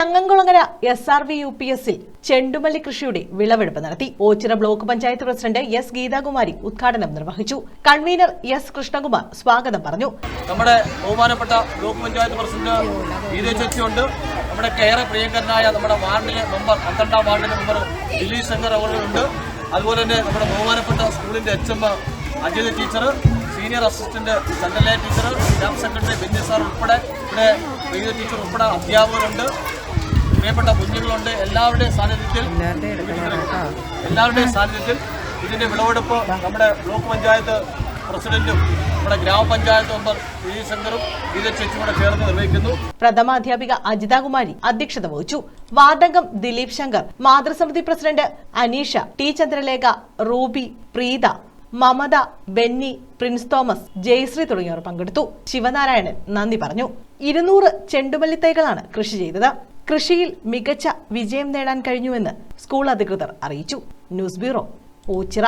Changankulangara SRV UPSൽ ചെണ്ടുമല്ലി കൃഷിയുടെ വിളവെടുപ്പ് നടത്തി. Ochira block panchayat president S Geethakumari ഉദ്ഘാടനം നിർവഹിച്ചു. കൺവീനർ S കൃഷ്ണകുമാർ സ്വാഗതം പറഞ്ഞു. നമ്മുടെ ബഹുമാനപ്പെട്ട ബ്ലോക്ക് പഞ്ചായത്ത് പ്രസിഡന്റ് ഗീത ചേച്ചിയുണ്ട്. നമ്മുടെ ഏറെ പ്രിയങ്കരനായ നമ്മുടെ വാർഡിലെ മെമ്പർ 12ാം വാർഡിലെ മെമ്പർ ദിലീപ് ശങ്കർ അവരുണ്ട്. അതുപോലെ തന്നെ നമ്മുടെ ബഹുമാനപ്പെട്ട സ്കൂളിന്റെ HM Ajitha teacher, senior assistant Chandralaya teacher, staff secretary Benny sir ഉൾപ്പെടെ ഇവിടെ ഗീത ടീച്ചർ ഉൾപ്പെടെ അധ്യാപകരുണ്ട്, പ്രിയപ്പെട്ട കുഞ്ഞുങ്ങളുണ്ട്. എല്ലാവരുടെയും സാന്നിധ്യത്തിൽ ഇതിന്റെ വിളവെടുപ്പ് നമ്മുടെ ബ്ലോക്ക് പഞ്ചായത്ത് പ്രസിഡന്റും നമ്മുടെ ഗ്രാമപഞ്ചായത്ത് മെമ്പർ ദിലീപ് ശങ്കറും ഗീത ചേച്ചിയോടെ ചേർന്ന് നിർവഹിക്കുന്നു. പ്രഥമാധ്യാപിക അജിതാകുമാരി അധ്യക്ഷത വഹിച്ചു. വാർഡംഗം ദിലീപ് ശങ്കർ, മാതൃസമിതി പ്രസിഡന്റ് അനീഷ, ടി ചന്ദ്രലേഖ, Ruby, Preetha, Mamata, Benny, Prince Thomas, Jayashree തുടങ്ങിയവർ പങ്കെടുത്തു. ശിവനാരായണൻ നന്ദി പറഞ്ഞു. 200 ചെണ്ടുമല്ലി തൈകളാണ് കൃഷി ചെയ്തത്. കൃഷിയിൽ മികച്ച വിജയം നേടാൻ കഴിഞ്ഞുവെന്ന് സ്കൂൾ അധികൃതർ അറിയിച്ചു. News bureau, Ochira.